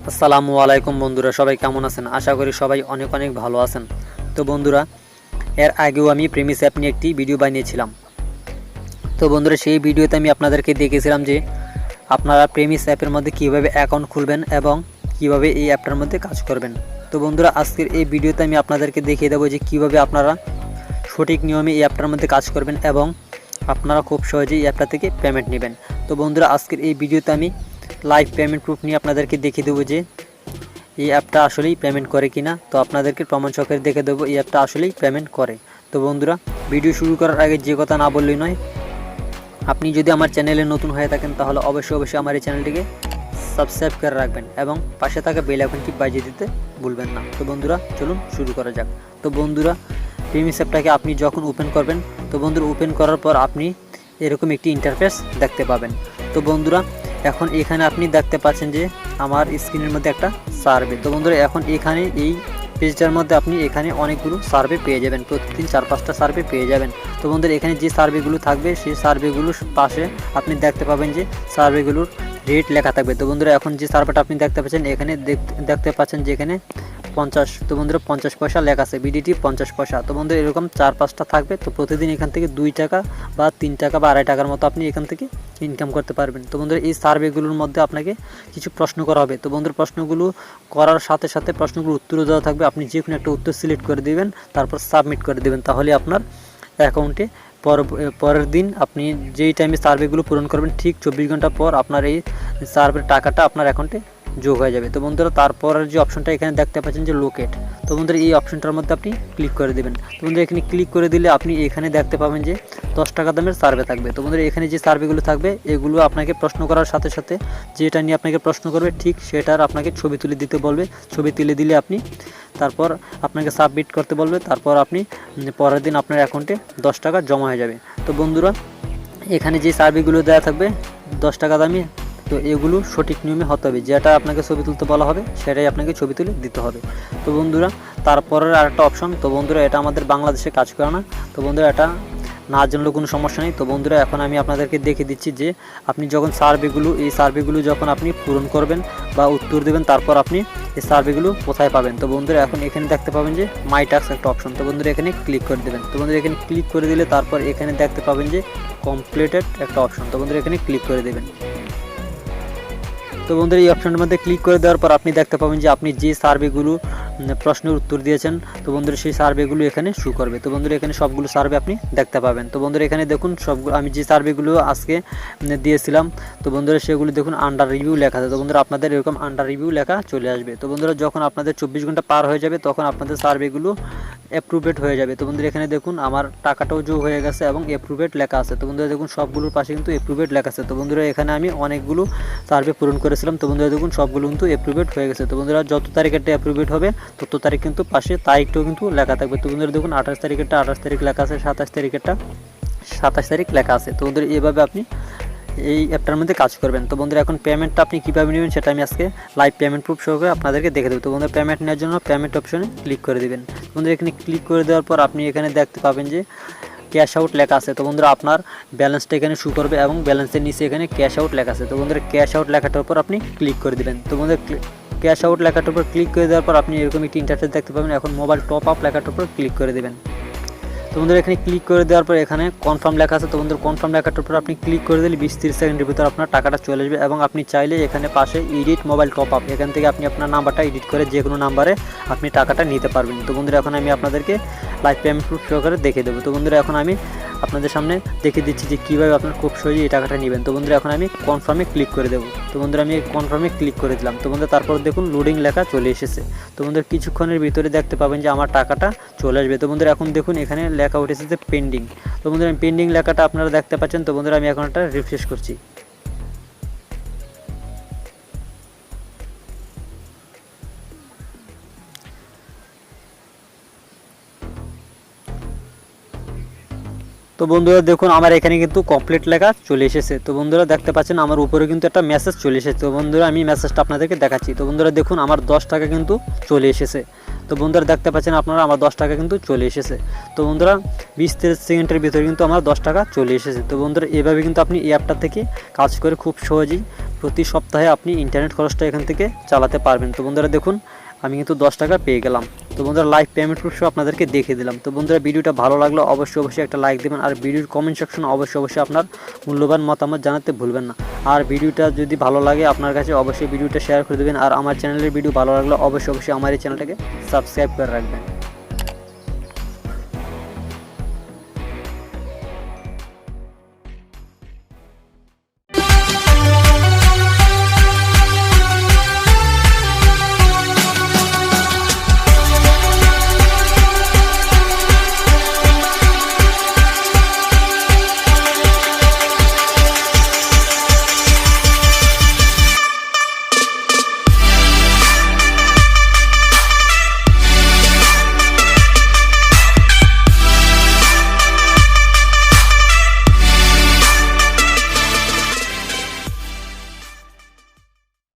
আসসালামু আলাইকুম বন্ধুরা, সবাই কেমন আছেন? আশা করি সবাই অনেক অনেক ভালো আছেন। তো বন্ধুরা, এর আগেও আমি প্রেমিস অ্যাপ নিয়ে একটি ভিডিও বানিয়েছিলাম। তো বন্ধুরা, সেই ভিডিওতে আমি আপনাদেরকে দেখিয়েছিলাম যে আপনারা প্রেমিস অ্যাপের মধ্যে কীভাবে অ্যাকাউন্ট খুলবেন এবং কিভাবে এই অ্যাপটার মধ্যে কাজ করবেন। তো বন্ধুরা, আজকের এই ভিডিওতে আমি আপনাদেরকে দেখিয়ে দেবো যে কীভাবে আপনারা সঠিক নিয়মে এই অ্যাপটার মধ্যে কাজ করবেন এবং আপনারা খুব সহজেই এই অ্যাপটা থেকে পেমেন্ট নেবেন। তো বন্ধুরা, আজকের এই ভিডিওতে আমি লাইভ পেমেন্ট প্রুফ নিয়ে আপনাদেরকে দেখিয়ে দেবো যে এই অ্যাপটা আসলেই পেমেন্ট করে কিনা। তো আপনাদেরকে প্রমাণ সহকারে দেখে দেবো এই অ্যাপটা আসলেই পেমেন্ট করে। তো বন্ধুরা, ভিডিও শুরু করার আগে যে কথা না বললেই নয়, আপনি যদি আমার চ্যানেলে নতুন হয়ে থাকেন তাহলে অবশ্যই আমার এই চ্যানেলটিকে সাবস্ক্রাইব করে রাখবেন এবং পাশে থাকা বেল আইকনটি বাজিয়ে দিতে ভুলবেন না। তো বন্ধুরা, চলুন শুরু করা যাক। তো বন্ধুরা, প্রেমিস অ্যাপটাকে আপনি যখন ওপেন করবেন, তো বন্ধুরা ওপেন করার পর আপনি এরকম একটি ইন্টারফেস দেখতে পাবেন। তো বন্ধুরা, এখন এখানে আপনি দেখতে পাচ্ছেন যে আমার স্ক্রিনের মধ্যে একটা সার্ভে। তো বন্ধুরা, এখন এখানে এই পেজটার মধ্যে আপনি এখানে অনেকগুলো সার্ভে পেয়ে যাবেন, প্রতিদিন 4-5টা সার্ভে পেয়ে যাবেন। তো বন্ধুরা, এখানে যে সার্ভেগুলো থাকবে সেই সার্ভেগুলোর পাশে আপনি দেখতে পাবেন যে সার্ভেগুলোর রেট লেখা থাকবে। তো বন্ধুরা, এখন যে সার্ভেটা আপনি দেখতে পাচ্ছেন এখানে দেখতে পাচ্ছেন যে এখানে 50, তো বন্ধুরা 50 পয়সা লেখা আছে, বিডিটি 50 পয়সা। তো বন্ধুরা, এরকম 4-5টা থাকবে। তো প্রতিদিন এখান থেকে 2 টাকা বা 3 টাকা বা 2.5 টাকার মতো আপনি এখান থেকে ইনকাম করতে পারবেন। তো বন্ধুরা, এই সার্ভেগুলোর মধ্যে আপনাকে কিছু প্রশ্ন করা হবে। তো বন্ধুরা, প্রশ্নগুলো করার সাথে সাথে প্রশ্নগুলোর উত্তরও দেওয়া থাকবে। আপনি যে কোনো একটা উত্তর সিলেক্ট করে দেবেন, তারপর সাবমিট করে দেবেন, তাহলে আপনার অ্যাকাউন্টে পরের দিন আপনি যেই টাইমে সার্ভেগুলো পূরণ করবেন ঠিক 24 ঘন্টা পর আপনার এই সার্ভের টাকাটা আপনার অ্যাকাউন্টে যোগ হয়ে যাবে। তো বন্ধুরা, তারপরের যে অপশনটা এখানে দেখতে পাচ্ছেন যে লোকেট, তো বন্ধুরা এই অপশনটার মধ্যে আপনি ক্লিক করে দেবেন। তো বন্ধুরা, এখানে ক্লিক করে দিলে আপনি এখানে দেখতে পাবেন যে 10 টাকা দামের সার্ভে থাকবে। তো বন্ধুরা, এখানে যে সার্ভেগুলো থাকবে এগুলো আপনাকে প্রশ্ন করার সাথে সাথে যেটা নিয়ে আপনাকে প্রশ্ন করবে ঠিক সেটার আপনাকে ছবি তুলে দিতে বলবে। ছবি তুলে দিলে আপনি তারপর আপনাকে সাবমিট করতে বলবে, তারপর আপনি পরের দিন আপনার অ্যাকাউন্টে 10 টাকা জমা হয়ে যাবে। তো বন্ধুরা, এখানে যে সার্ভেগুলো দেওয়া থাকবে 10 টাকা দামি, তো এগুলো সঠিক নিয়মে হতে হবে, যেটা আপনাকে ছবি তুলতে বলা হবে সেটাই আপনাকে ছবি তুলে দিতে হবে। তো বন্ধুরা, তারপরের আরেকটা অপশন, তো বন্ধুরা এটা আমাদের বাংলাদেশে কাজ করে না। তো বন্ধুরা, এটা না জানলেও কোনো সমস্যা নেই। তো বন্ধুরা, এখন আমি আপনাদেরকে দেখিয়ে দিচ্ছি যে আপনি যখন এই সার্ভেগুলো যখন আপনি পূরণ করবেন বা উত্তর দেবেন, তারপর আপনি এই সার্ভেগুলো কোথায় পাবেন। তো বন্ধুরা, এখন এখানে দেখতে পাবেন যে মাই টাস্ক একটা অপশন। তো বন্ধুরা, এখানে ক্লিক করে দেবেন। তো বন্ধুরা, এখানে ক্লিক করে দিলে তারপর এখানে দেখতে পাবেন যে কমপ্লিটেড একটা অপশন। তো বন্ধুরা, এখানে ক্লিক করে দেবেন। তো বন্ধুরা, এই অপশনের মধ্যে ক্লিক করে দেওয়ার পর আপনি দেখতে পাবেন যে আপনি যে সার্ভেগুলো প্রশ্নের উত্তর দিয়েছেন, তো বন্ধুরা সেই সার্ভেগুলো এখানে শো করবে। তো বন্ধুরা, এখানে সবগুলো সার্ভে আপনি দেখতে পাবেন। তো বন্ধুরা, এখানে দেখুন সবগুলো আমি যে সার্ভেগুলো আজকে দিয়েছিলাম, তো বন্ধুরা সেগুলো দেখুন আন্ডার রিভিউ লেখা আছে। তো বন্ধুরা, আপনাদের এরকম আন্ডার রিভিউ লেখা চলে আসবে। তো বন্ধুরা, যখন আপনাদের 24 ঘন্টা পার হয়ে যাবে তখন আপনাদের সার্ভেগুলো অ্যাপ্রুভেড হয়ে যাবে। তো বন্ধুরা, এখানে দেখুন আমার টাকাটাও যোগ হয়ে গেছে এবং অ্যাপ্রুভেড লেখা আছে। তো বন্ধুরা, দেখুন সবগুলোর পাশে কিন্তু অ্যাপ্রুভেড লেখা আছে। তো বন্ধুরা, এখানে আমি অনেকগুলো সার্ভে পূরণ করেছিলাম। তো বন্ধুরা, দেখুন সবগুলো কিন্তু অ্যাপ্রুভেড হয়ে গেছে। তো বন্ধুরা, যত তারিখেরটা অ্যাপ্রুভেড হবে তত তারিখ কিন্তু পাশে তারিখটাও কিন্তু লেখা থাকবে। তো বন্ধুরা, দেখুন 28 তারিখেরটা 28 তারিখ লেখা আছে, 27 তারিখেরটা 27 তারিখ লেখা আছে। তো বন্ধুরা, এইভাবে আপনি এই অ্যাপটার মধ্যে কাজ করবেন। তো বন্ধুরা, এখন পেমেন্টটা আপনি কীভাবে নেবেন সেটা আমি আজকে লাইভ পেমেন্ট প্রুফ সহকারে আপনাদেরকে দেখে দেবো। তো বন্ধুরা, পেমেন্ট নেওয়ার জন্য পেমেন্ট অপশনে ক্লিক করে দেবেন। বন্ধুরা, এখানে ক্লিক করে দেওয়ার পর আপনি এখানে দেখতে পাবেন যে ক্যাশ আউট লেখা আছে। তো বন্ধুরা, আপনার ব্যালেন্সটা এখানে শো করবে এবং ব্যালেন্সের নিচে এখানে ক্যাশ আউট লেখা আছে। তো বন্ধুরা, ক্যাশ আউট লেখাটার উপর আপনি ক্লিক করে দেবেন। তো বন্ধুরা, ক্যাশ আউট লেখাটার উপর ক্লিক করে দেওয়ার পর আপনি এরকম একটি ইন্টারফেস দেখতে পাবেন। এখন মোবাইল টপ আপ লেখাটার উপর ক্লিক করে দেবেন। তো বন্ধুরা, এখানে ক্লিক করে দেওয়ার পর এখানে কনফার্ম লেখা আছে। তো বন্ধুরা, কনফার্ম লেখাটার উপর আপনি ক্লিক করে দিলে 20-30 সেকেন্ডের ভিতর আপনার টাকাটা চলে আসবে এবং আপনি চাইলে এখানে পাশে এডিট মোবাইল টপ আপ, এখান থেকে আপনি আপনার নাম্বারটা এডিট করে যে কোনো নাম্বারে আপনি টাকাটা নিতে পারবেন। তো বন্ধুরা, এখন আমি আপনাদেরকে লাইভ পেমেন্ট প্রুফ সহকারে দেখে দেবো। তো বন্ধুরা, এখন আমি আপনাদের সামনে দেখে দিচ্ছি যে কীভাবে আপনার খুব সহজেই এই টাকাটা নেবেন। তো বন্ধুরা, এখন আমি কনফার্মে ক্লিক করে দেবো। তো বন্ধুরা, আমি কনফার্মে ক্লিক করে দিলাম। তো বন্ধুরা, তারপর দেখুন লোডিং লেখা চলে এসেছে। তো বন্ধুরা, কিছুক্ষণের ভিতরে দেখতে পাবেন যে আমার টাকাটা চলে আসবে। তো বন্ধুরা, এখন দেখুন এখানে লেখা উঠেছে যে পেন্ডিং। তো বন্ধুরা, পেন্ডিং লেখাটা আপনারা দেখতে পাচ্ছেন। তো বন্ধুরা, আমি এখন একটা রিফ্রেশ করছি। তো বন্ধুরা দেখুন আমার এখানে কিন্তু কমপ্লিট লেখা চলে এসেছে। তো বন্ধুরা দেখতে পাচ্ছেন আমার উপরে কিন্তু একটা মেসেজ চলে এসেছে। তো বন্ধুরা আমি মেসেজটা আপনাদেরকে দেখাচ্ছি। তো বন্ধুরা দেখুন আমার 10 টাকা কিন্তু চলে এসেছে। তো বন্ধুরা দেখতে পাচ্ছেন আপনারা আমার 10 টাকা কিন্তু চলে এসেছে। তো বন্ধুরা 20-30 সেকেন্ডের ভিতরে কিন্তু আমার 10 টাকা চলে এসেছে। তো বন্ধুরা এভাবে কিন্তু আপনি এই অ্যাপটা থেকে কাজ করে খুব সহজেই প্রতি সপ্তাহে আপনি ইন্টারনেট খরচটা এখান থেকে চালাতে পারবেন। তো বন্ধুরা দেখুন আমি কিন্তু 10 টাকা পেয়ে গেলাম। তো বন্ধুরা লাইভ পেমেন্ট প্রুফ আপনাদেরকে দেখিয়ে দিলাম। তো বন্ধুরা ভিডিওটা ভালো লাগলে অবশ্যই একটা লাইক দেবেন, আর ভিডিওর কমেন্ট সেকশনে অবশ্যই আপনার মূল্যবান মতামত জানাতে ভুলবেন না। আর ভিডিওটা যদি ভালো লাগে আপনার কাছে অবশ্যই ভিডিওটা শেয়ার করে দেবেন, আর আমার চ্যানেলের ভিডিও ভালো লাগলে অবশ্যই আমার এই চ্যানেলটাকে সাবস্ক্রাইব করে রাখবেন।